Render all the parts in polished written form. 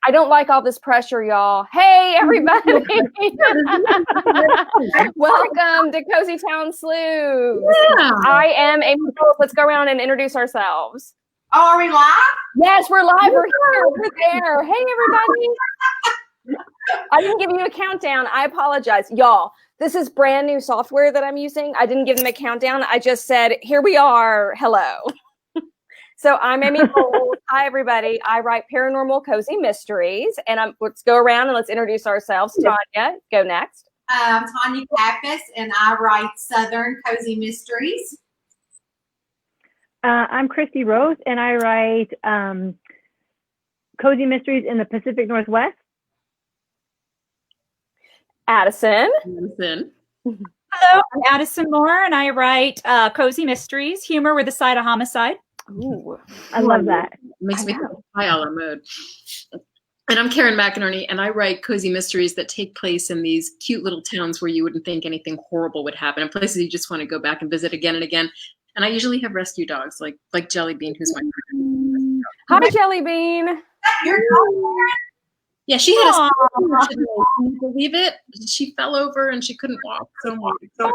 I don't like all this pressure, y'all. Hey, everybody. Welcome to Cozy Town Sleuth. Yeah. I am Amy. Let's go around and introduce ourselves. Oh, are we live? Yes, we're live. We're here. We're there. Hey, everybody. I didn't give you a countdown. I apologize. Y'all, this is brand new software that I'm using. I didn't give them a countdown. I just said, here we are. Hello. So I'm Amy. Hi, everybody. I write paranormal cozy mysteries. And let's go around and let's introduce ourselves. Tanya, go next. I'm Tanya Pappas, and I write Southern cozy mysteries. I'm Christy Rose, and I write cozy mysteries in the Pacific Northwest. Addison. Hello, I'm Addison Moore, and I write cozy mysteries, humor with a side of homicide. Ooh, I love that. Makes me high all mood. And I'm Karen McInerney, and I write cozy mysteries that take place in these cute little towns where you wouldn't think anything horrible would happen, and places you just want to go back and visit again and again. And I usually have rescue dogs, like Jelly Bean, who's my friend. Hi, Jelly Bean. Your dog? Yeah, she had a can you believe it? She fell over and she couldn't walk. So much. Oh,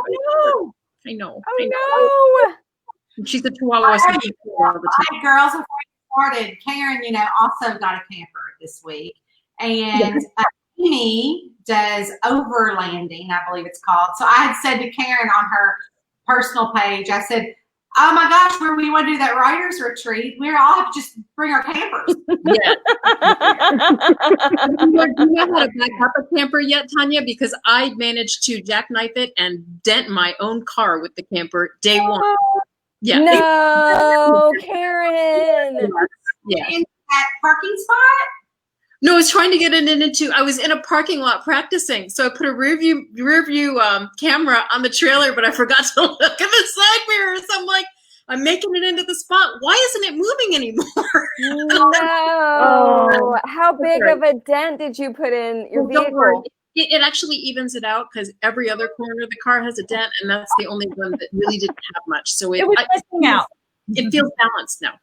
no. I know. Oh, no. She's a Chihuahua. So she's all the time. Hi, girls. Before we started, Karen, also got a camper this week. And Amy does overlanding, I believe it's called. So I had said to Karen on her personal page, I said, oh my gosh, where we want to do that writer's retreat, we all have to just bring our campers. Yeah. Do you know how to back up a camper yet, Tanya? Because I managed to jackknife it and dent my own car with the camper day one. Yeah. No, Karen. Yeah. In that parking spot? No, I was trying to get it into. I was in a parking lot practicing, so I put a rear view camera on the trailer, but I forgot to look at the side mirrors. I'm like, I'm making it into the spot. Why isn't it moving anymore? No. How big of a dent did you put in your vehicle? It actually evens it out because every other corner of the car has a dent, and that's the only one that really didn't have much. So it feels balanced now.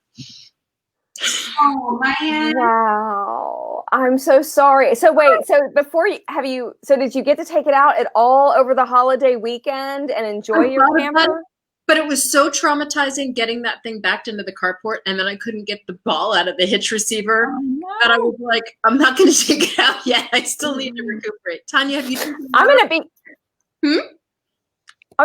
Oh man! Wow, I'm so sorry. So wait, so did you get to take it out at all over the holiday weekend and enjoy your camper? But it was so traumatizing getting that thing backed into the carport, and then I couldn't get the ball out of the hitch receiver. Oh, no. That I was like, I'm not going to take it out yet. I still need to recuperate. Tanya, have you? I'm gonna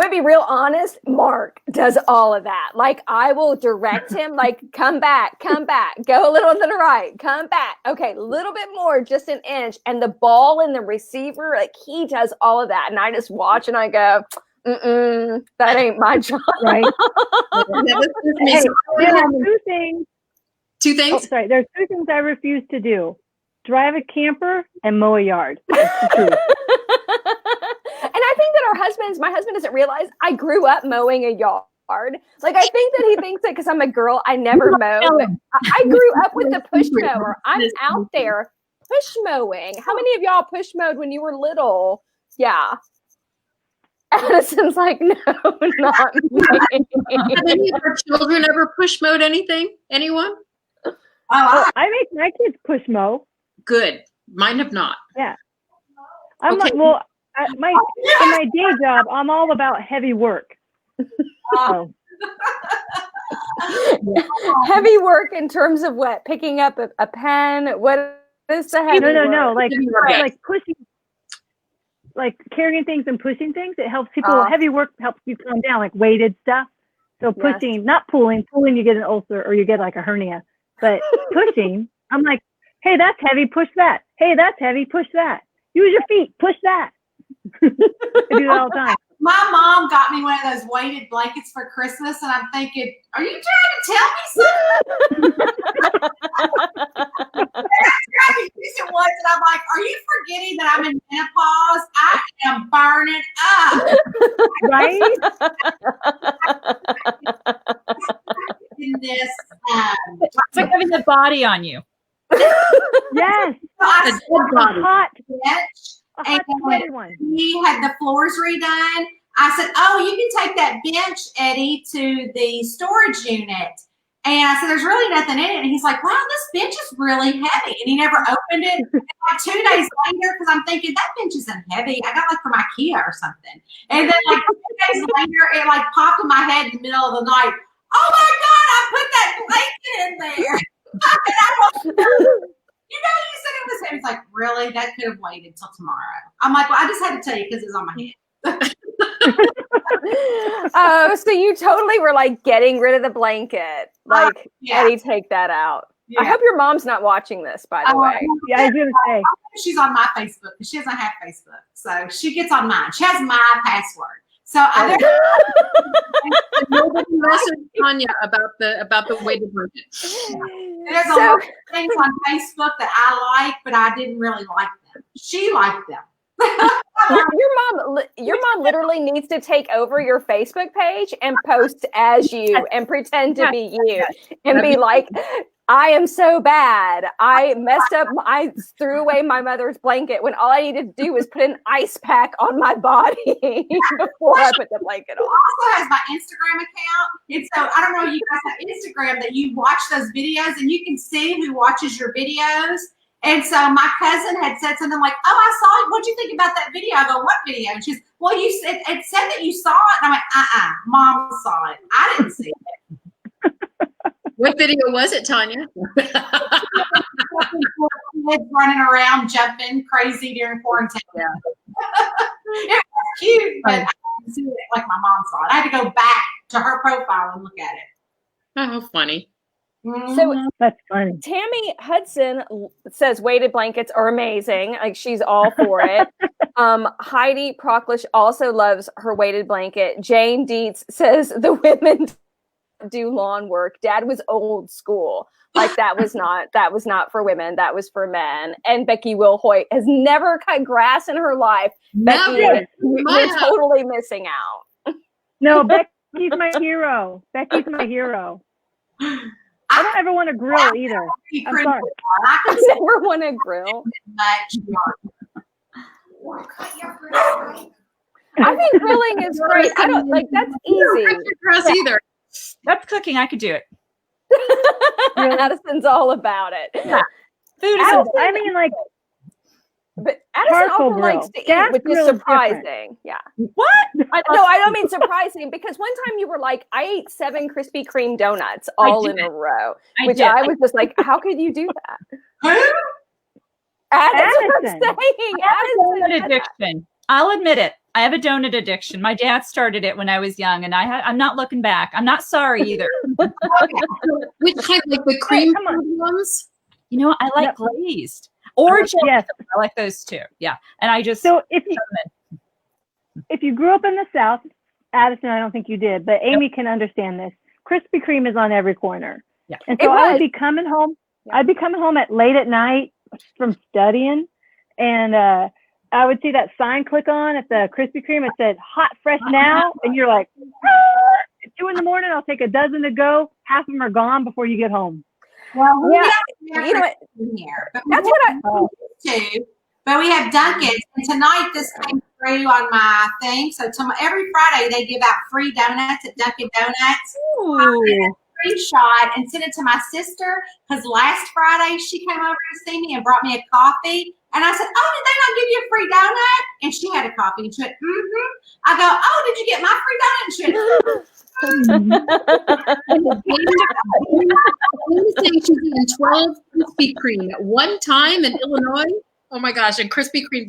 be real honest. Mark does all of that. Like, I will direct him, like, come back, go a little to the right, come back. Okay, a little bit more, just an inch. And the ball in the receiver, like, he does all of that. And I just watch and I go, that ain't my job. Right. There are two things. Two things? Oh, sorry. There's two things I refuse to do. Drive a camper and mow a yard. That's the truth. And I think that my husband doesn't realize I grew up mowing a yard. Like, I think that he thinks that because I'm a girl, I never mow. I grew up with the push mower. I'm out there push mowing. How many of y'all push mowed when you were little? Yeah. Addison's like, no, not me. Have any of our children ever push mowed anything? Anyone? I make my kids push mow. Good. Mine have not. Yeah. I'm okay. In my day job, I'm all about heavy work. So. Heavy work in terms of what? Picking up a pen? What is the heavy work? No. Like pushing, like carrying things and pushing things. It helps people. Heavy work helps you calm down, like weighted stuff. So pushing, not pulling. Pulling, you get an ulcer or you get like a hernia. But pushing, I'm like, hey, that's heavy, push that. Hey, that's heavy, push that. Use your feet, push that. I do that all the time. My mom got me one of those weighted blankets for Christmas, and I'm thinking, are you trying to tell me something? I use it once, and I'm like, are you forgetting that I'm in menopause? I am burning up. Right? In this, it's like having the body on you. Yes. So I a hot bench, and we had the floors redone. I said, oh, you can take that bench, Eddie, to the storage unit. And I said, there's really nothing in it. And he's like, wow, this bench is really heavy. And he never opened it. And like 2 days later, because I'm thinking that bench isn't heavy. I got like from IKEA or something. And then like 2 days later, it like popped in my head in the middle of the night. Oh my God, I put that blanket in there. And you said it was heavy. It's like, really? That could have waited till tomorrow. I'm like, well, I just had to tell you because it was on my head. Oh, so you totally were like getting rid of the blanket. Like, yeah. Eddie, take that out. Yeah. I hope your mom's not watching this, by the way. Yeah, I was gonna say. She's on my Facebook because she doesn't have Facebook. So she gets on mine. She has my password. So nobody messaged Tanya about the weighted blanket. There's a lot of things on Facebook that I like, but I didn't really like them. She liked them. Your mom literally needs to take over your Facebook page and post as you and pretend to be you and be like, I am so bad. I messed up. I threw away my mother's blanket when all I needed to do was put an ice pack on my body before I put the blanket on. Also has my Instagram account. And so I don't know if you guys have Instagram that you watch those videos and you can see who watches your videos. And so my cousin had said something like, oh, I saw it. What'd you think about that video? I go, what video? And she's, well, it said that you saw it. And I'm like, Mom saw it. I didn't see it. What video was it, Tanya? Kids running around, jumping crazy during quarantine. Yeah. It was cute, but I didn't see it like my mom saw it. I had to go back to her profile and look at it. Oh, funny. So that's funny. Tammy Hudson says weighted blankets are amazing. Like she's all for it. Heidi Procklish also loves her weighted blanket. Jane Dietz says the women do lawn work. Dad was old school. Like that was not for women. That was for men. And Becky Wilhoit has never cut grass in her life. Never. Becky, you're totally missing out. No, Becky's my hero. Becky's my hero. I don't ever want to grill either. I'm sorry. I never want to grill. I think grilling is great. I don't like that's easy. Grass either. That's cooking. I could do it. Addison's all about it. Yeah. Food is. I mean, like. But Addison also likes to eat, which is surprising. Yeah. What? I don't mean surprising because one time you were like, I ate 7 Krispy Kreme donuts all in a row, which I was just like, how could you do that? Addison. Donut addiction. I'll admit it. I have a donut addiction. My dad started it when I was young, and I'm not looking back. I'm not sorry either. Which kind, like the cream ones? You know, I like glazed. Or yes, I like those too. Yeah, and I just if you grew up in the South, Addison, I don't think you did, but Amy can understand this. Krispy Kreme is on every corner. Yeah, and so I would be coming home. Yeah. I'd be coming home at late at night from studying, and I would see that sign click on at the Krispy Kreme. It said "Hot Fresh Now," and you're like, at 2 a.m. I'll take a dozen to go. Half of them are gone before you get home. Well, you know what? That's what I do. But we have Dunkin's, and tonight this came through on my thing. So every Friday they give out free donuts at Dunkin' Donuts. Ooh. Screenshot and sent it to my sister because last Friday she came over to see me and brought me a coffee. And I said, oh, did they not give you a free donut? And she had a coffee. And she went, mm-hmm. I go, oh, did you get my free donut? And she went, she's eaten 12 Krispy Kreme at one time in Illinois. Oh my gosh! And Krispy Kreme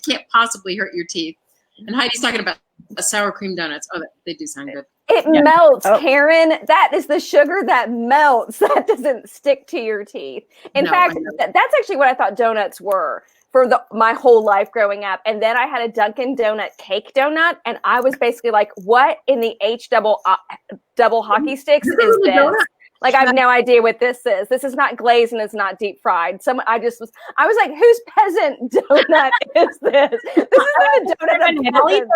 can't possibly hurt your teeth. And Heidi's talking about sour cream donuts. Oh, they do sound good. It melts, Karen. That is the sugar that melts. That doesn't stick to your teeth. In fact, that's actually what I thought donuts were for my whole life growing up. And then I had a Dunkin' Donut cake donut, and I was basically like, "What in the double hockey sticks is this?" Like, I have no idea what this is. This is not glazed and it's not deep fried. I was like, whose peasant donut is this? This isn't a donut.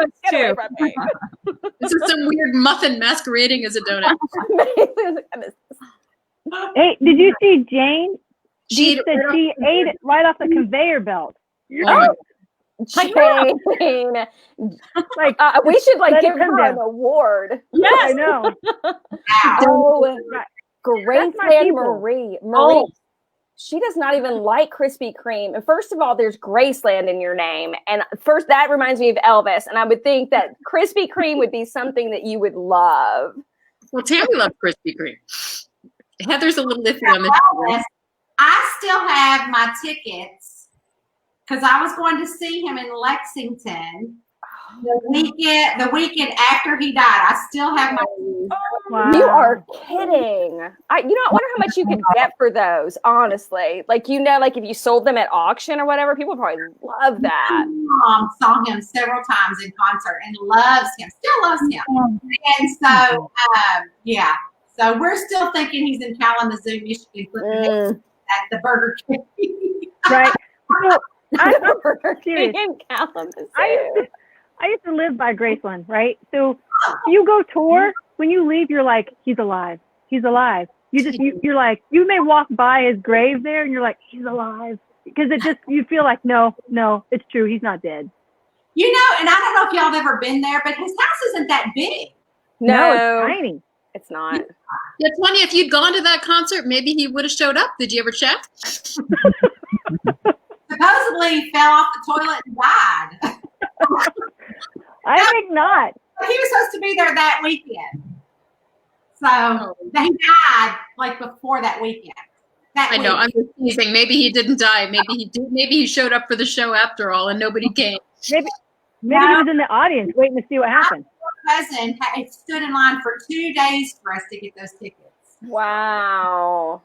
This is some weird muffin masquerading as a donut. Hey, did you see Jane? She ate it right off the conveyor belt. Oh, Jane. Like, we should give her an award. Yes, I know. Graceland Marie. Oh. She does not even like Krispy Kreme. And first of all, there's Graceland in your name. And first, that reminds me of Elvis. And I would think that Krispy Kreme would be something that you would love. Well, Tammy loves Krispy Kreme. Heather's a little iffy on the Elvis, I still have my tickets because I was going to see him in Lexington the weekend after he died. I still have my. Wow. You are kidding. I wonder how much you could get for those, honestly. Like, like if you sold them at auction or whatever, people would probably love that. My mom saw him several times in concert and loves him, still loves him. And so, yeah. So we're still thinking he's in Kalamazoo, Michigan, at the Burger King. Right. So, Burger King in Kalamazoo. I used to live by Graceland, right? So you go tour, when you leave, you're like, he's alive. He's alive. You're like, you may walk by his grave there and you're like, he's alive. Because you feel like, no, it's true. He's not dead. You know, and I don't know if y'all have ever been there, but his house isn't that big. No, it's tiny. It's not. Yeah, Tanya, if you'd gone to that concert, maybe he would have showed up. Did you ever check? Supposedly he fell off the toilet and died. I think not. He was supposed to be there that weekend. So they died like before that weekend. I know. I'm just teasing. Maybe he didn't die. Maybe he did. Maybe he showed up for the show after all, and nobody came. Maybe he was in the audience waiting to see what happened. My cousin stood in line for 2 days for us to get those tickets. Wow.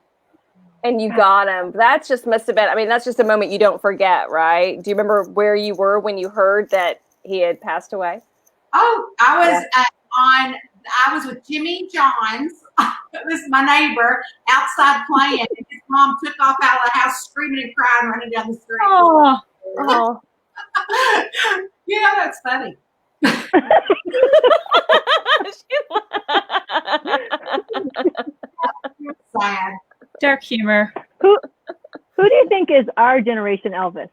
And you got him. That just must have been, that's just a moment you don't forget, right? Do you remember where you were when you heard that he had passed away? Oh, I was with Jimmy Johns. It was my neighbor outside playing. And his mom took off out of the house screaming and crying, running down the street. Oh. Yeah, that's funny. Sad. Dark humor. Who do you think is our generation Elvis?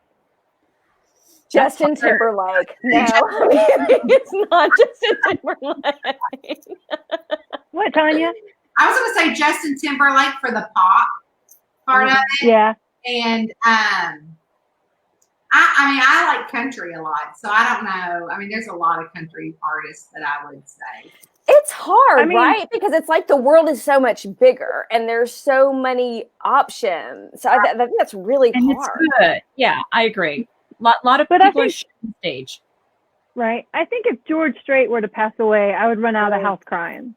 Justin Timberlake. No, it's not Justin Timberlake. What, Tanya? I was going to say Justin Timberlake for the pop part of it. Yeah. And I like country a lot, so I don't know. There's a lot of country artists that I would say. It's hard, right? Because it's like the world is so much bigger and there's so many options. So I think that's really hard. It's good. Yeah, I agree. Lot of people are on stage. Right. I think if George Strait were to pass away, I would run out of the house crying.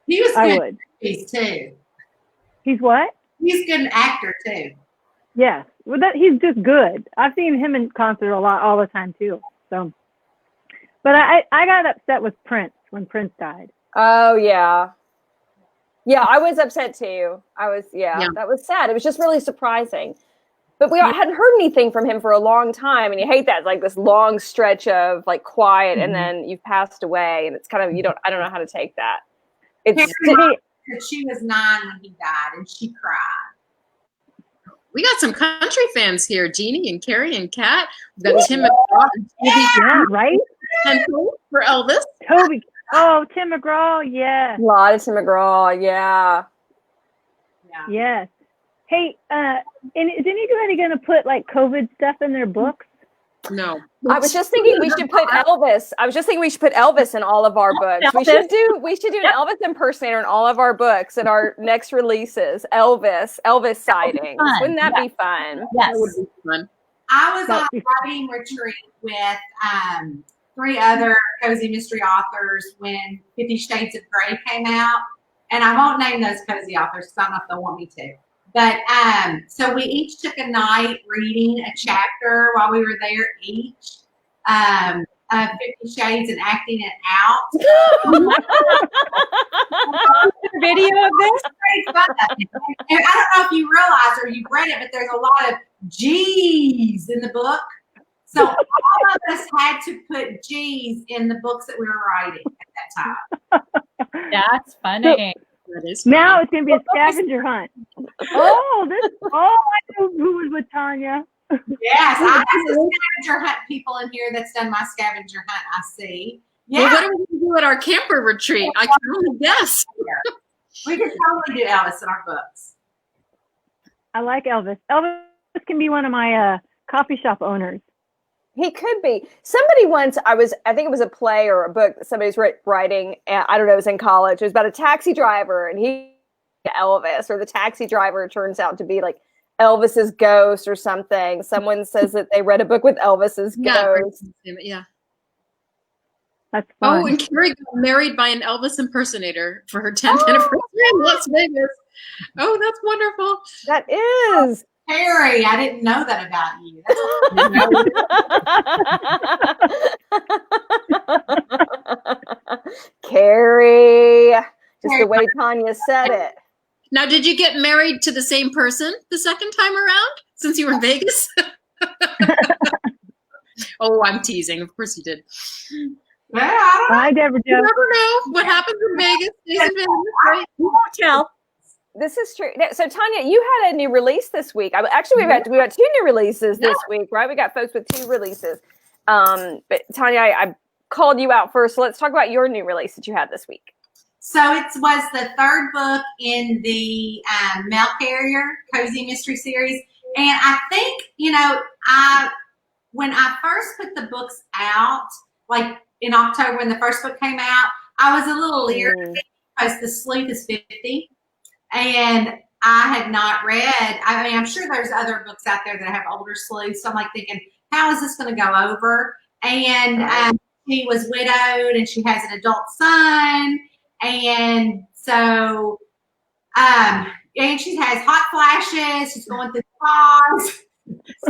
He was good. I would. He's too. He's what? He's a good actor too. Yes. Well, he's just good. I've seen him in concert a lot, all the time too. So, but I got upset with Prince when Prince died. Oh yeah. Yeah, I was upset too. That was sad. It was just really surprising. But we hadn't heard anything from him for a long time, and you hate that, like this long stretch of like quiet, and then you've passed away, and it's kind of I don't know how to take that. She was 9 when he died, and she cried. We got some country fans here, Jeannie and Carrie and Kat. We've got Tim McGraw and Yeah, right? And for Elvis. Toby. Oh, Tim McGraw, yeah. A lot of Tim McGraw, yeah. Yes. Hey, and is anybody going to put like COVID stuff in their books? No. I was just thinking we should put Elvis. I was just thinking we should put Elvis in all of our books. We should do an Elvis impersonator in all of our books in our next releases. Elvis sightings. Wouldn't that be fun? Yes. That would be fun. I was on a writing retreat with 3 other cozy mystery authors when 50 Shades of Grey came out. And I won't name those cozy authors because I don't know if they'll want me to. But so we each took a night reading a chapter while we were there each. 50 Shades and acting it out. Video of this? And I don't know if you realize or you've read it, but there's a lot of G's in the book. So all of us had to put G's in the books that we were writing at that time. That's funny. Now it's going to be a scavenger hunt. I know who was with Tanya. Yes, I have some scavenger hunt people in here that's done my scavenger hunt, I see. Yeah. Well, what are we going to do at our camper retreat? I can only guess. We could totally do Elvis in our books. I like Elvis. Elvis can be one of my coffee shop owners. He could be. Somebody once, I think it was a play or a book that somebody's writing, I don't know, it was in college. It was about a taxi driver, and he Elvis, or the taxi driver turns out to be like Elvis's ghost or something. Someone says that they read a book with Elvis's ghost. Yeah. That's fun. Oh, and Carrie got married by an Elvis impersonator for her 10th anniversary in Las Vegas. Oh, that's wonderful. That is. Harry, I didn't know that about you. Carrie, just the way Tanya said it. Now, did you get married to the same person the second time around since you were in Vegas? Oh, I'm teasing. Of course you did. Well, I I never You do. never know what happens in Vegas. Stays in Vegas, right? You won't tell. This is true. So Tanya, you had a new release this week. Actually, we got 2 new releases this week, right? We got folks with 2 releases. But Tanya, I called you out first. So let's talk about your new release that you had this week. So it was the 3rd book in the Mail Carrier Cozy Mystery Series. And I think, when I first put the books out, like in October when the first book came out, I was a little leery because the Sleuth is 50. And I had not read, I mean, I'm sure there's other books out there that have older sleuths. So I'm like thinking, how is this going to go over? And she was widowed and she has an adult son. And so, and she has hot flashes. She's going through fogs,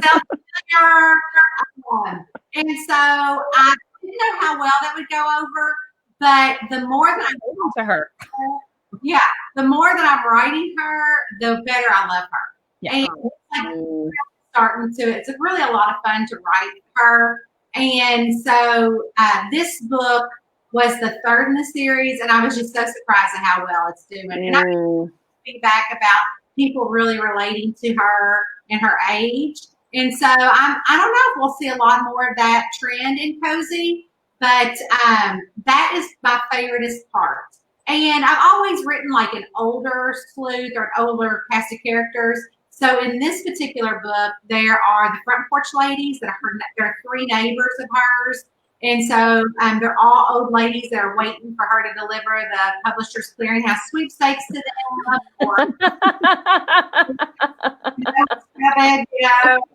self-care. And so I didn't know how well that would go over. But the more that I To her. yeah, the more that I'm writing her, the better I love her. Yeah. And it's really a lot of fun to write her. And so this book was the 3rd in the series, and I was just so surprised at how well it's doing. And I feedback about people really relating to her and her age. And so I don't know if we'll see a lot more of that trend in cozy, but that is my favoriteest part. And I've always written like an older sleuth or an older cast of characters. So in this particular book, there are the front porch ladies that there are 3 neighbors of hers. And so they're all old ladies that are waiting for her to deliver the Publishers Clearinghouse sweepstakes to them.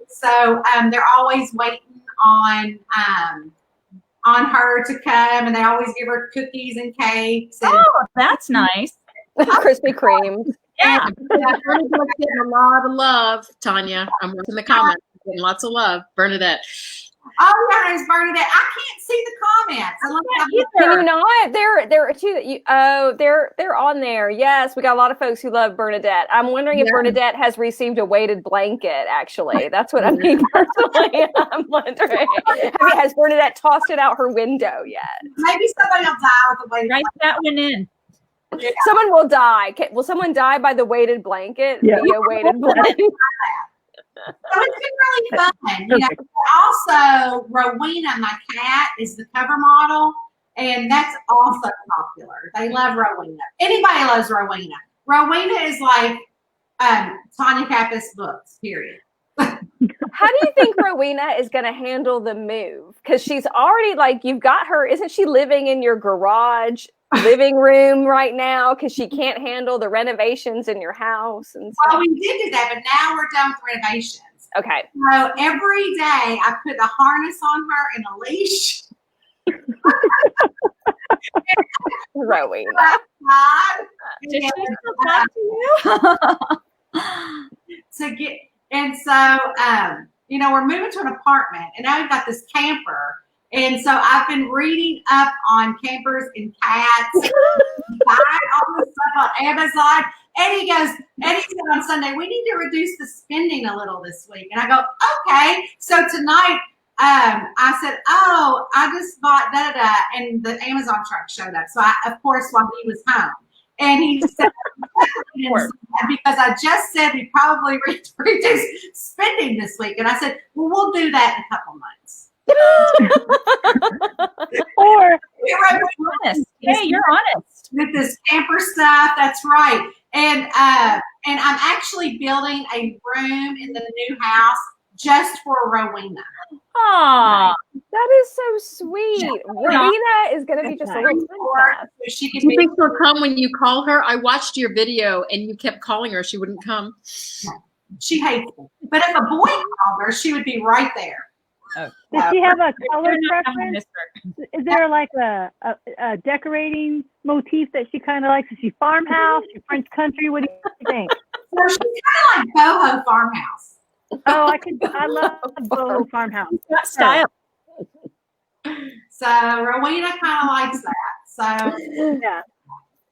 So they're always waiting on her to come, and they always give her cookies and cakes. And Oh, that's nice. Krispy Kreme. Yeah. Bernadette's getting a lot of love, Tanya. I'm watching the comments. Getting lots of love. Bernadette. oh, yeah, it's Bernadette. I can't see the comments. Can you not? There are 2 that you. Oh, they're on there. Yes, we got a lot of folks who love Bernadette. I'm wondering if Bernadette has received a weighted blanket. Actually, that's what I mean personally. I'm wondering. Has Bernadette tossed it out her window yet? Maybe somebody will die with a weighted Write that one in. Yeah. Someone will die. Will someone die by the weighted blanket? Yeah. Via weighted blanket. So it's been really fun. You know, also, Rowena, my cat, is the cover model, and that's also popular. They love Rowena. Anybody loves Rowena. Rowena is like Tanya Kappa's books, period. How do you think Rowena is going to handle the move? Because she's already you've got her. Isn't she living in your garage living room right now because she can't handle the renovations in your house and stuff? Well, we did do that, but now we're done with renovations. Okay. So every day I put a harness on her and a leash. Rowena. Did she still talk to you? We're moving to an apartment, and now we've got this camper. And so I've been reading up on campers and cats, buying all this stuff on Amazon. Eddie said on Sunday, we need to reduce the spending a little this week. And I go, okay. So tonight, I said, oh, I just bought da-da-da. And the Amazon truck showed up. So of course, while he was home. And he said, because I just said we probably reduce spending this week. And I said, well, we'll do that in a couple months. Or You're honest. Hey, you're honest. with this camper stuff. That's right. And I'm actually building a room in the new house just for Rowena. Aww. That is so sweet. Rowena is going to be just a little princess. So she can You be. think she'll come when you call her? I watched your video and you kept calling her. She wouldn't come. She hates me. But if a boy called her, she would be right there. Oh. Does she have a color You're not preference? honest. Is there like a decorating motif that she kind of likes? Is she farmhouse? Is she French country? What do you think? So she's kind of like boho farmhouse. Oh, I love boho farmhouse. Got style. So Rowena kind of likes that. So Yeah.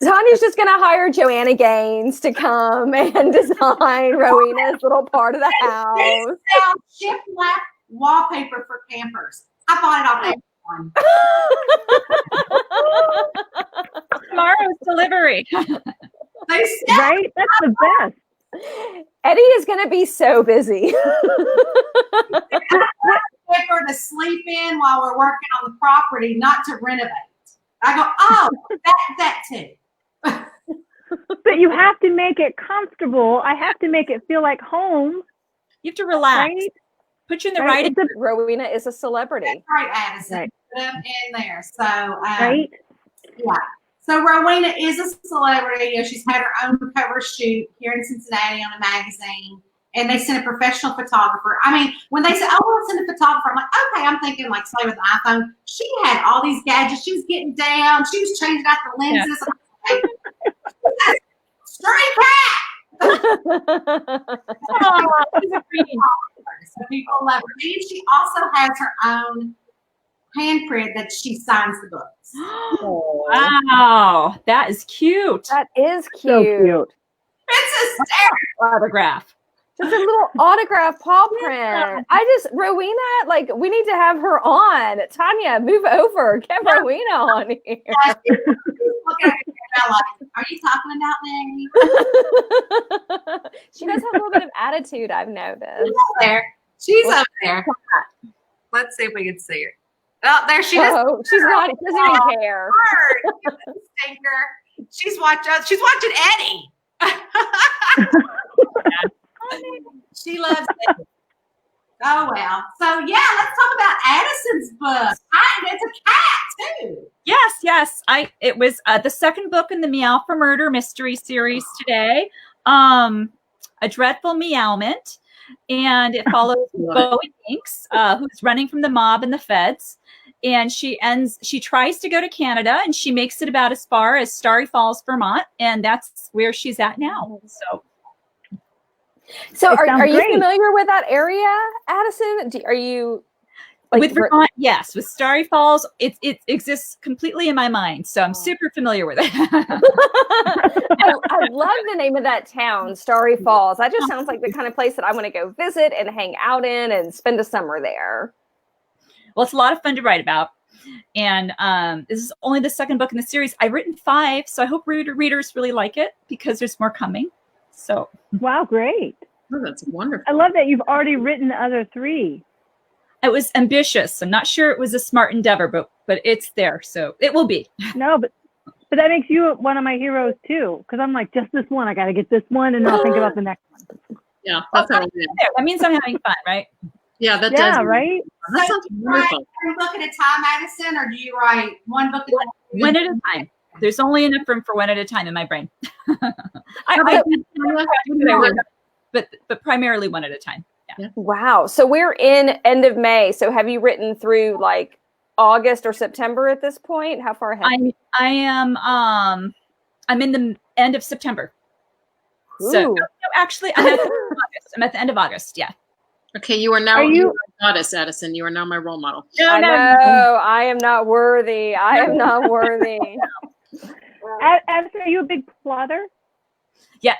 Tanya's just going to hire Joanna Gaines to come and design Rowena's little part of the house. sell shiplap wallpaper for campers. I bought it off Amazon. Tomorrow's delivery. They sell Right? That's the best. Eddie is going to be so busy. wallpaper to sleep in while we're working on the property, not to renovate. I go, oh, that too. But you have to make it comfortable. I have to make it feel like home. You have to relax. Right? Put you in the right. Rowena is a celebrity. That's right, Addison. Right. Put them in there. So, Right? yeah. So Rowena is a celebrity. You know, she's had her own cover shoot here in Cincinnati on a magazine, and they sent a professional photographer. I mean, when they said, "Oh, we'll send a photographer," I'm like, "Okay." I'm thinking like, say with an iPhone. She had all these gadgets. She was getting down. She was changing out the lenses. Yeah. Like, stray cat. So people love her. And she also has her own handprint that she signs the books. Wow, that is cute. That is cute. So cute. It's hysterical. Autograph. Just a little autograph paw print. Rowena, like, we need to have her on. Tanya, move over. Get Rowena on here. She's looking at me like, are you talking about me? She does have a little bit of attitude, I've noticed. She's over there. She's over there. Let's see if we can see her. Oh, there she is. Oh, she's not. She doesn't even care. Stinker. She's watching Eddie. She loves Eddie. Oh well. So yeah, let's talk about Addison's book. It's a cat too. Yes. It was the second book in the Meow for Murder mystery series today. A Dreadful Meowment, and it follows Bowie Binks, who's running from the mob and the feds. And she tries to go to Canada, and she makes it about as far as Starry Falls, Vermont, and that's where she's at now. So are you great. familiar with that area, Addison? Are you with Vermont? Yes. With Starry Falls, it exists completely in my mind, so I'm super familiar with it. I love the name of that town, Starry Falls. That just sounds like the kind of place that I want to go visit and hang out in and spend a summer there. Well, it's a lot of fun to write about. And this is only the second book in the series. I've written 5, so I hope readers really like it because there's more coming. So, wow, great. Oh, that's wonderful. I love that you've already written the other 3. I was ambitious. I'm not sure it was a smart endeavor, but it's there. So it will be. No, but that makes you one of my heroes too. Because I'm like, just this one. I got to get this one, and then I'll think about the next one. Yeah, that's how it is. That means I'm having fun, right? Yeah, that does. Yeah, right? That So sounds do you write wonderful. one book at a time, Addison, or do you write one book at a time? One at a time. There's only enough room for one at a time in my brain. But primarily one at a time. Yeah. Wow. So we're in end of May. So have you written through like August or September at this point? How far ahead? I'm in the end of September. Ooh. So no, actually, I'm at the end of August. I'm at the end of August. Yeah. Okay, you are now Are you- a goddess, Addison. You are now my role model. I know. I am not worthy. I am not worthy. Addison, are you a big plotter? Yeah.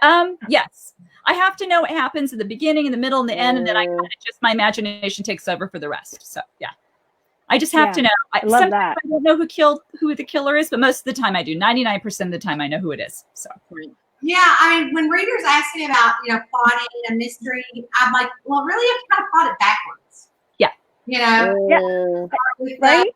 Yes. I have to know what happens in the beginning, in the middle, and the end, and then I kind of just my imagination takes over for the rest. So yeah, I just have to know. I love that. I don't know who the killer is, but most of the time I do. 99% of the time I know who it is. So Yeah, I mean, when readers ask me about, plotting a mystery, I'm like, well, really, you have to kind of plot it backwards. Yeah. You know, Yeah. with Right?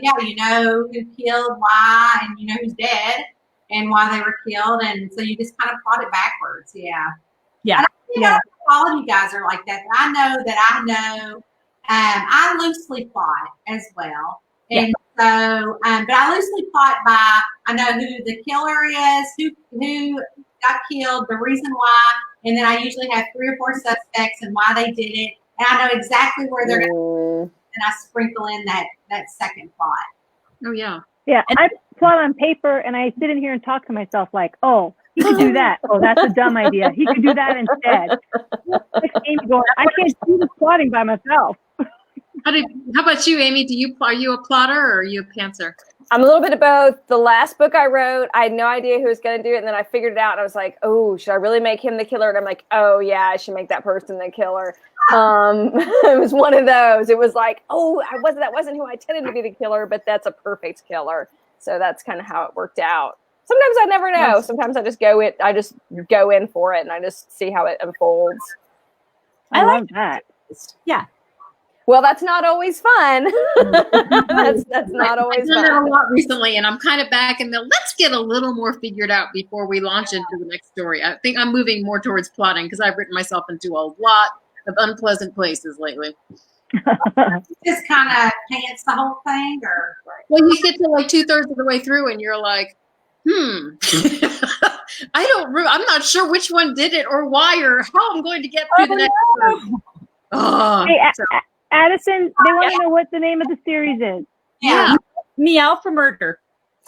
you know who killed, why, and you know who's dead and why they were killed, and so you just kind of plot it backwards. Yeah. Yeah. And I think all of you guys are like that. I know. I loosely plot as well, and so, but I loosely plot by I know who the killer is, who got killed, the reason why, and then I usually have 3 or 4 suspects and why they did it, and I know exactly where they're going, and I sprinkle in that second plot. Oh yeah. Yeah, I plot on paper and I sit in here and talk to myself like, oh, he could do that. Oh, that's a dumb idea. He could do that instead. Like Amy going, I can't do the plotting by myself. How about you, Amy? Are you a plotter or are you a pantser? I'm a little bit of both. The last book I wrote, I had no idea who was going to do it. And then I figured it out and I was like, oh, should I really make him the killer? And I'm like, oh yeah, I should make that person the killer. It was one of those. It was like, oh, that wasn't who I intended to be the killer, but that's a perfect killer. So that's kind of how it worked out. Sometimes I never know. Sometimes I just go in for it and I just see how it unfolds. I love that. Yeah. Well, that's not always fun. that's not always I've done fun. it a lot recently, and I'm kind of back in the let's get a little more figured out before we launch into the next story. I think I'm moving more towards plotting because I've written myself into a lot of unpleasant places lately. Just kind of pants the whole thing, or Well, you get to like 2/3 of the way through, and you're like, I'm not sure which one did it or why or how I'm going to get through the next one. Oh, Hey, Addison, they want to know what the name of the series is. yeah. Meow for Murder.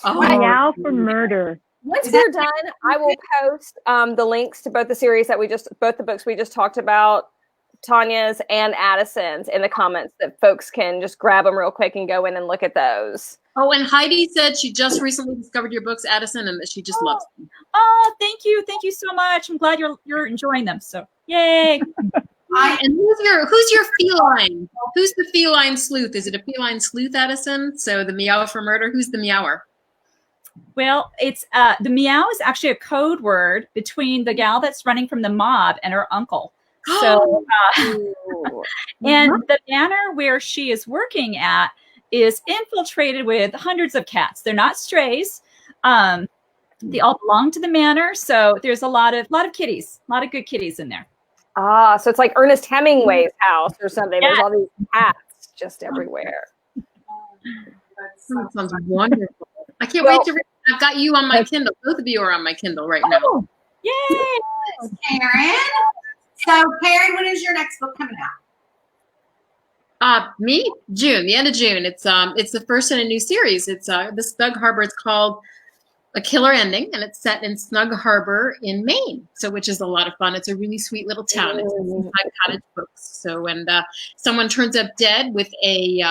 Oh, Meow for Murder. Once we're done, I will post the links to both the books we just talked about, Tanya's and Addison's, in the comments that folks can just grab them real quick and go in and look at those. Oh, and Heidi said she just recently discovered your books, Addison, and that she just loves them. Oh, thank you so much. I'm glad you're enjoying them. So, yay! And who's your feline? Who's the feline sleuth? Is it a feline sleuth, Addison? So the meow for murder. Who's the meower? Well, it's the meow is actually a code word between the gal that's running from the mob and her uncle. So, and the manor where she is working at is infiltrated with hundreds of cats. They're not strays. They all belong to the manor, so there's a lot of kitties, a lot of good kitties in there. Ah, so it's like Ernest Hemingway's house or something. There's all these cats just everywhere. That sounds wonderful. I can't wait to read. I've got you on my Kindle. Both of you are on my Kindle right now. Yay! Karen. So, Karen, when is your next book coming out? Me? June, the end of June. It's the first in a new series. It's the Snug Harbor. It's called A Killer Ending, and it's set in Snug Harbor in Maine. So, which is a lot of fun. It's a really sweet little town. It's Seaside Cottage Books. So, when someone turns up dead with a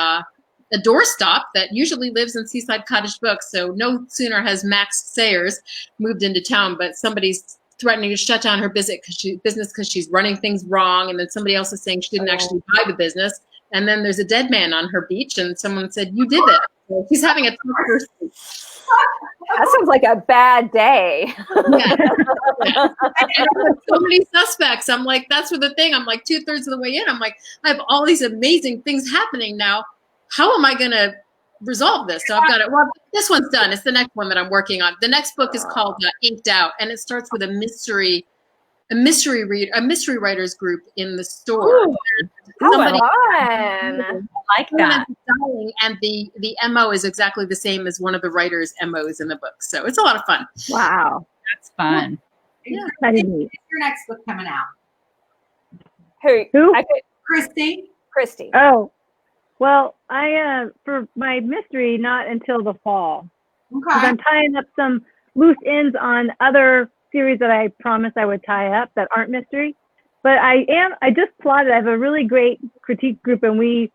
doorstop that usually lives in Seaside Cottage Books. So, no sooner has Max Sayers moved into town, but somebody's threatening to shut down her business because she's running things wrong, and then somebody else is saying she didn't actually buy the business. And then there's a dead man on her beach, and someone said, "You did it." So she's having a tough first week. That sounds like a bad day. Yeah. And so many suspects. I'm like, that's what the thing. I'm like 2/3 of the way in. I'm like, I have all these amazing things happening now. How am I going to resolve this? So I've got it. Well, this one's done. It's the next one that I'm working on. The next book is called Inked Out, and it starts with a mystery writers group in the store. Fun. I like that. Dying, and the MO is exactly the same as one of the writers' MOs in the book. So it's a lot of fun. Wow. That's fun. Yeah. That is When neat. is your next book coming out? Who? Christy. Oh, well, I for my mystery, not until the fall. 'Cause Okay. I'm tying up some loose ends on other series that I promised I would tie up that aren't mystery. But I just plotted. I have a really great critique group, and we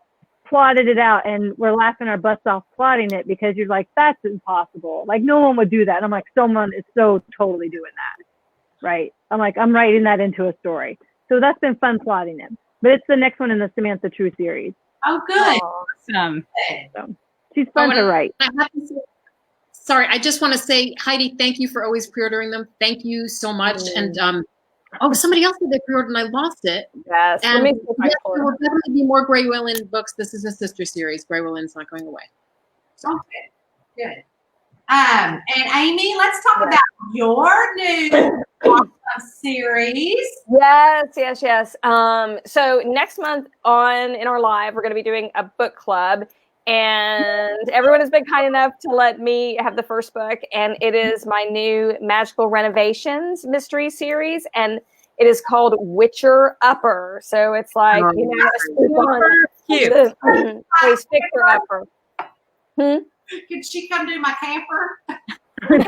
plotted it out, and we're laughing our butts off plotting it because you're like, that's impossible. Like, no one would do that. And I'm like, someone is so totally doing that, right? I'm like, I'm writing that into a story. So that's been fun plotting it. But it's the next one in the Samantha True series. Oh, good. Awesome. So she's fun to write. I have to say, sorry, I just want to say, Heidi, thank you for always pre-ordering them. Thank you so much. And somebody else did they pre-ordered and I lost it. Yes. And Let me see if I yes, pull it there will up. definitely be more Grey Willin books. This is a sister series. Grey Willin's not going away. Oh, good. And Amy, let's talk about your new awesome series. Yes. So next month in our live, we're going to be doing a book club, and everyone has been kind enough to let me have the first book, and it is my new Magical Renovations mystery series, and it is called Witcher Upper. So it's like, Cute. a sticker upper. Could she come do my camper? She does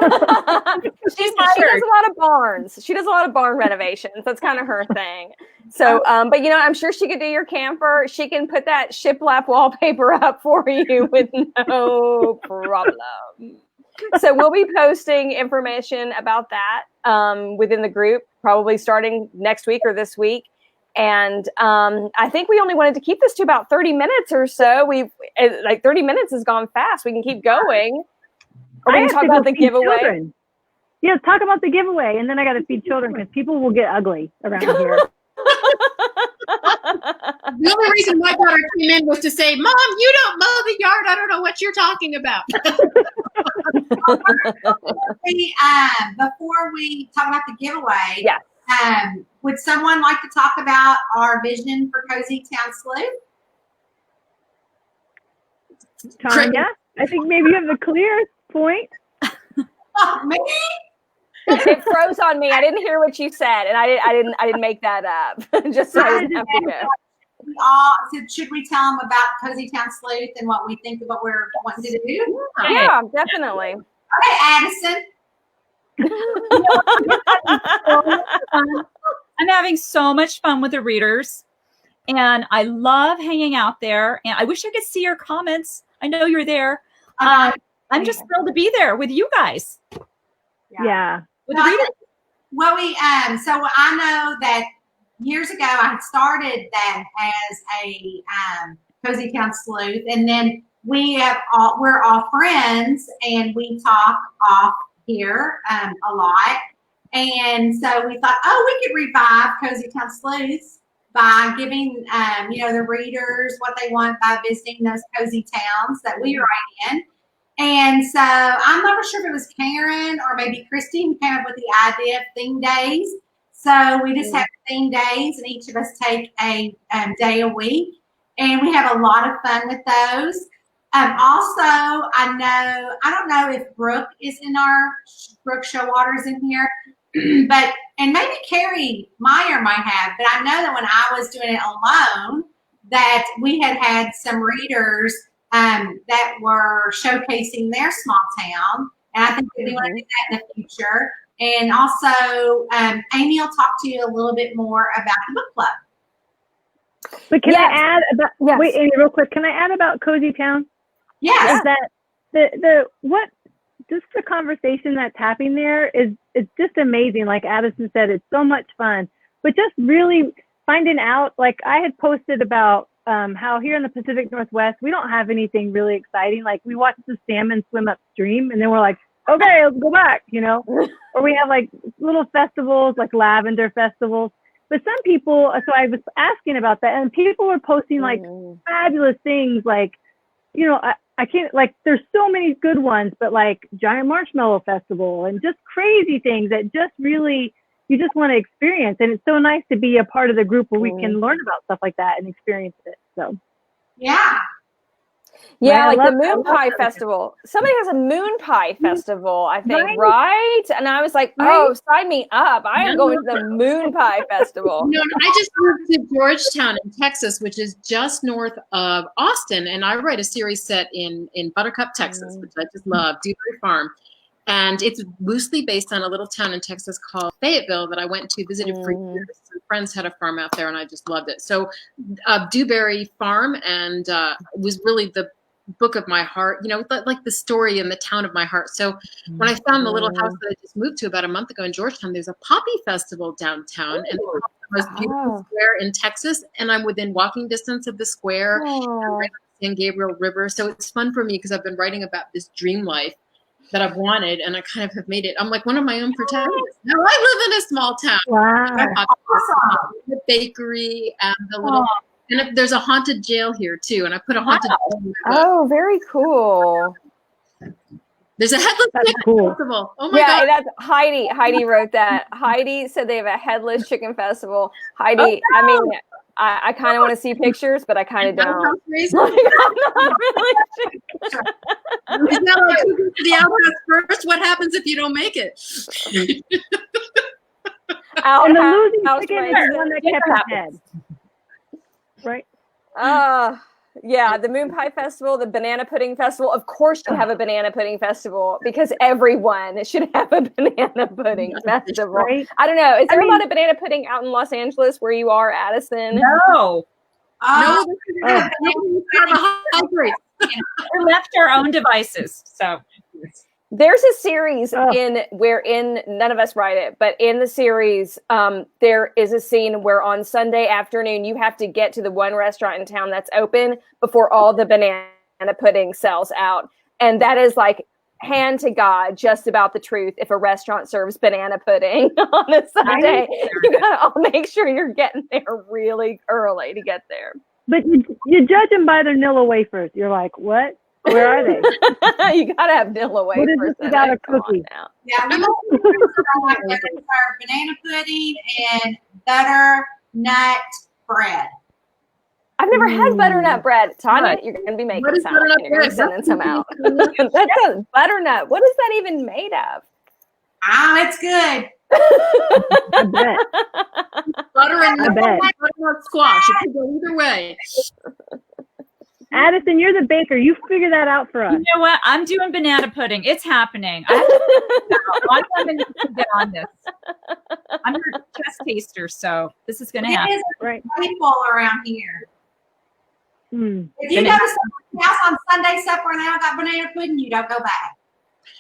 a lot of barns. She does a lot of barn renovations. That's kind of her thing. So, but I'm sure she could do your camper. She can put that shiplap wallpaper up for you with no problem. So we'll be posting information about that within the group, probably starting next week or this week. And I think we only wanted to keep this to about 30 minutes or so. 30 minutes has gone fast. We can keep going. Are we going to talk about the giveaway? Children. Yeah, talk about the giveaway, and then I got to feed children because people will get ugly around here. The only reason my daughter came in was to say, "Mom, you don't mow the yard. I don't know what you're talking about." Before we talk about the giveaway, yes. Would someone like to talk about our vision for Cozy Town Sleuth? Tanya, I think maybe you have the clearest point. Me? It froze on me. I didn't hear what you said, and I didn't make that up. Just so I didn't have to go. So should we tell them about Cozy Town Sleuth and what we think of what we're wanting to do? Yeah, definitely. Okay, Addison. I'm having so much fun with the readers, and I love hanging out there. And I wish I could see your comments. I know you're there. I'm just thrilled to be there with you guys. Yeah. With the readers. Well, so I know that years ago I had started that as a Cozy Town Sleuth, and then we're all friends, and we talk off here a lot. And so we thought, we could revive Cozy Town Sleuths by giving, the readers what they want by visiting those cozy towns that we write in. And so I'm not sure if it was Karen or maybe Christine who came up with the idea of theme days. So we just have theme days, and each of us take a day a week, and we have a lot of fun with those. Also, I don't know if Brooke Showwater's in here, and maybe Carrie Meyer might have, but I know that when I was doing it alone, that we had some readers that were showcasing their small town, and I think that we want to do that in the future. And also, Amy will talk to you a little bit more about the book club. But can I add about? Yes. Wait, Amy, real quick. Can I add about Cozy Town? Yes. Is that just the conversation that's happening there is just amazing. Like Addison said, it's so much fun. But just really finding out, like I had posted about how here in the Pacific Northwest, we don't have anything really exciting. Like we watch the salmon swim upstream, and then we're like, okay, let's go back, Or we have like little festivals, like lavender festivals. But some people, so I was asking about that, and people were posting like fabulous things, like, I can't, like, there's so many good ones, but like Giant Marshmallow Festival and just crazy things that just really, you just want to experience. And it's so nice to be a part of the group where we can learn about stuff like that and experience it. So, yeah. Yeah, like the Moon Pie Festival. Somebody has a Moon Pie Festival, I think, right? And I was like, sign me up. I am going to the Moon Pie Festival. I just moved to Georgetown in Texas, which is just north of Austin. And I write a series set in Buttercup, Texas, which I just love, Dewberry Farm. And it's loosely based on a little town in Texas called Fayetteville that I went to, visited for years. Some friends had a farm out there, and I just loved it. So Dewberry Farm, and was really the book of my heart, like the story and the town of my heart. So when I found the little house that I just moved to about a month ago in Georgetown, there's a poppy festival downtown, and it's the most beautiful square in Texas, and I'm within walking distance of the square, right on the San Gabriel River. So it's fun for me because I've been writing about this dream life that I've wanted, and I kind of have made it. I'm like one of my own protagonists. Now I live in a small town. Wow. The bakery and the little and there's a haunted jail here too, and I put a haunted jail in my book. Oh, very cool. There's a headless That's chicken cool. festival. Oh my Yeah, god! that's Heidi. Heidi wrote that. Heidi said they have a headless chicken festival. Heidi, Oh, I mean, I kind of want to see pictures, but I kind of don't. Outhouse race? Like, I'm not really sure. Is that like who goes to the outhouse first? What happens if you don't make it? And the losing Outhouse chicken is race. the one that kept his head. Right? Yeah, the Moon Pie Festival, the Banana Pudding Festival. Of course you have a Banana Pudding Festival because everyone should have a Banana Pudding Festival. Right? I don't know. Is there a lot of banana pudding out in Los Angeles where you are, Addison? No, No, this is carbohydrates. we left our own devices. So There's a series in none of us write it, but in the series, there is a scene where on Sunday afternoon you have to get to the one restaurant in town that's open before all the banana pudding sells out, and that is like hand to God, just about the truth. If a restaurant serves banana pudding on a Sunday, you gotta all make sure you're getting there really early to get there. But you judge them by their Nilla wafers. You're like, what? Where are they? You gotta have Nilla wafers. What is this without a cookie? Yeah, we like to serve banana pudding and butternut bread. I've never had butternut bread. Tanya, you're going to be making What is some. You're butternut going to be bread? sending some out. That's a butternut. What is that even made of? It's good. I bet. Butter and I bet. butternut squash. It could go either way. Addison, you're the baker. You figure that out for us. you know what? I'm doing banana pudding. It's happening. One woman needs to get on this. I'm your test taster, so this is going to It happen. is Right. people around here. Hmm. If you go to someone's house on Sunday supper and they don't got banana pudding, you don't go back.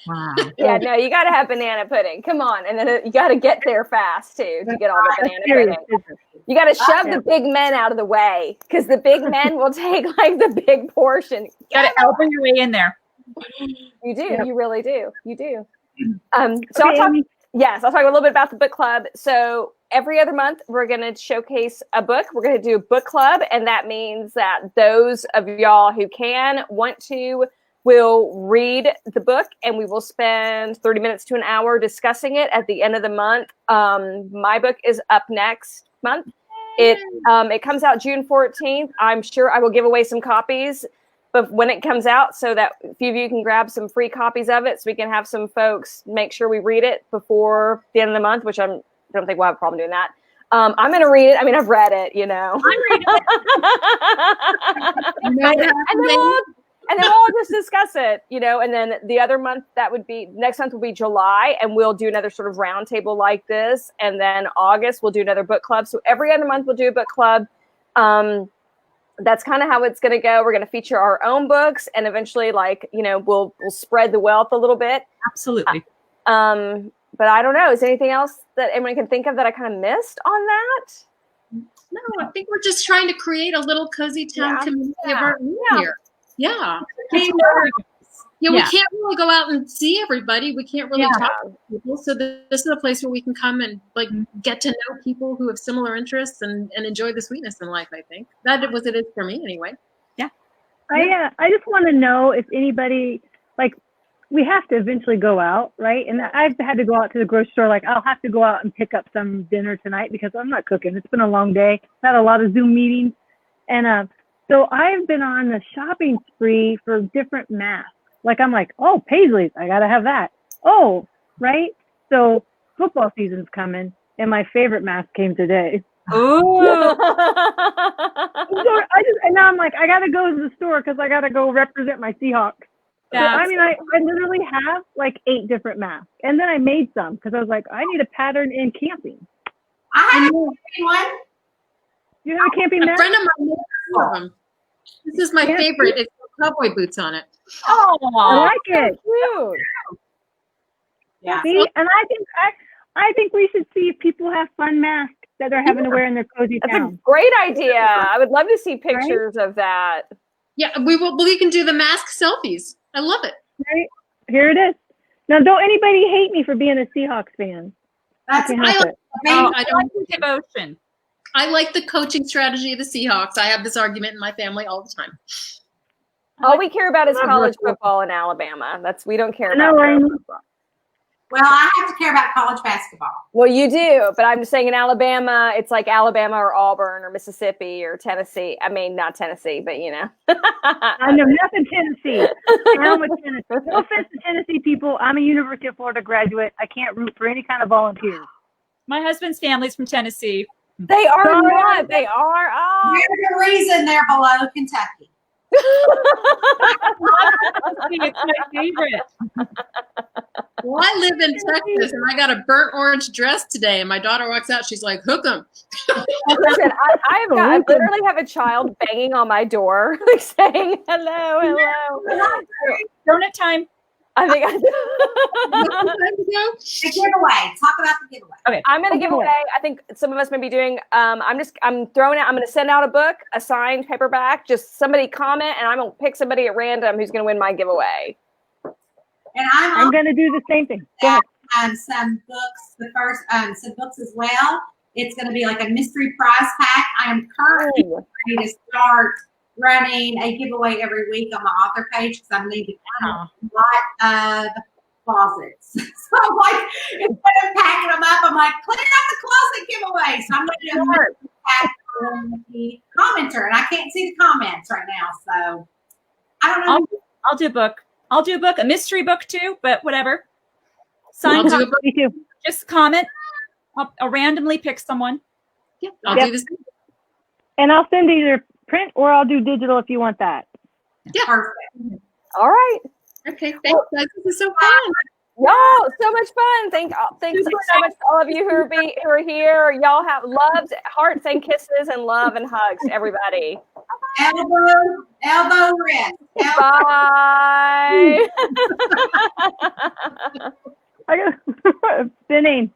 Wow. Yeah, no, you got to have banana pudding. Come on. And then you got to get there fast, too, to get all the banana Serious pudding. business. You got to shove the big men out of the way because the big men will take like the big portion. Got to elbow your way in there. You do. Yep. You really do. You do. Okay, I'll talk a little bit about the book club. So every other month, we're going to showcase a book. We're going to do a book club. And that means that those of y'all who want to, will read the book and we will spend 30 minutes to an hour discussing it at the end of the month. My book is up next month. It comes out June 14th. I'm sure I will give away some copies but when it comes out so that a few of you can grab some free copies of it so we can have some folks make sure we read it before the end of the month, which I don't think we'll have a problem doing that. I'm going to read it. I mean, I've read it, you know. I'm reading it. And then we'll just discuss it, you know, and then the other month next month will be July, and we'll do another sort of roundtable like this. And then August, we'll do another book club. So every other month we'll do a book club. That's kind of how it's going to go. We're going to feature our own books and eventually we'll spread the wealth a little bit. Absolutely. But I don't know. Is there anything else that anyone can think of that I kind of missed on that? No, I think we're just trying to create a little cozy town community of our own here. Yeah. We can't really go out and see everybody. We can't really talk to people. So this is a place where we can come and get to know people who have similar interests and enjoy the sweetness in life, I think. That was it is for me anyway. Yeah. I just want to know if anybody, we have to eventually go out, right? And I've had to go out to the grocery store. I'll have to go out and pick up some dinner tonight because I'm not cooking. It's been a long day. I've had a lot of Zoom meetings. And so I've been on a shopping spree for different masks. I'm like, oh, Paisley's, I got to have that. Oh, right? So football season's coming, and my favorite mask came today. Ooh. And now I'm like, I got to go to the store because I got to go represent my Seahawks. Yeah. So, I literally have 8 different masks. And then I made some because I was like, I need a pattern in camping. I have one. You have a camping A mask? friend of mine made 2 of them. This is my favorite. It's got cowboy boots on it. Oh, I like it. Cute. Yeah. See, and I think we should see if people have fun masks that they're having to wear in their cozy That's a town. great idea. I would love to see pictures of that. Yeah, we can do the mask selfies. I love it. Right? Here it is. Now, don't anybody hate me for being a Seahawks fan. That's I can't help it. I don't like the devotion. I like the coaching strategy of the Seahawks. I have this argument in my family all the time. All we care about is Love college Russell. football in Alabama. We don't care I know, about right? football. Well, I have to care about college basketball. Well, you do, but I'm just saying in Alabama, it's like Alabama or Auburn or Mississippi or Tennessee. I mean, not Tennessee, but you know. I know nothing Tennessee. Down with Tennessee. No offense to Tennessee people. I'm a University of Florida graduate. I can't root for any kind of volunteers. My husband's family's from Tennessee. They are Sorry. not. They are. Oh. There's a reason they're below Kentucky. It's my favorite. Well, I live in Texas and I got a burnt orange dress today, and my daughter walks out. She's like, "Hook 'em." Listen, I literally have a child banging on my door, like saying hello, hello. Donut time. I think The giveaway. Talk about the giveaway. I'm going to give away. I think some of us may be doing. I'm throwing out. I'm going to send out a book, a signed paperback. Just somebody comment, and I'm going to pick somebody at random who's going to win my giveaway. And I'm going to do the same thing. Go ahead. Some books. Some books as well. It's going to be like a mystery prize pack. I am currently ready to start running a giveaway every week on my author page because I'm needing a lot of closets. So I'm like, instead of packing them up, I'm like, clear out the closet giveaway. So I'm going to do a mystery pack on the commenter, and I can't see the comments right now. So I don't know. I'll do a book. I'll do a book, a mystery book too, but whatever. I'll do a book. Me too. Just comment. I'll randomly pick someone. Yeah, I'll do this. And I'll send either print or I'll do digital if you want that. Yeah. Perfect. All right. Okay. Thanks, guys. This is so fun. Y'all, so much fun. Thanks so much to all of you who are here. Y'all have loves, hearts, and kisses, and love and hugs, everybody. Elbow wrist. Bye. I got spinning.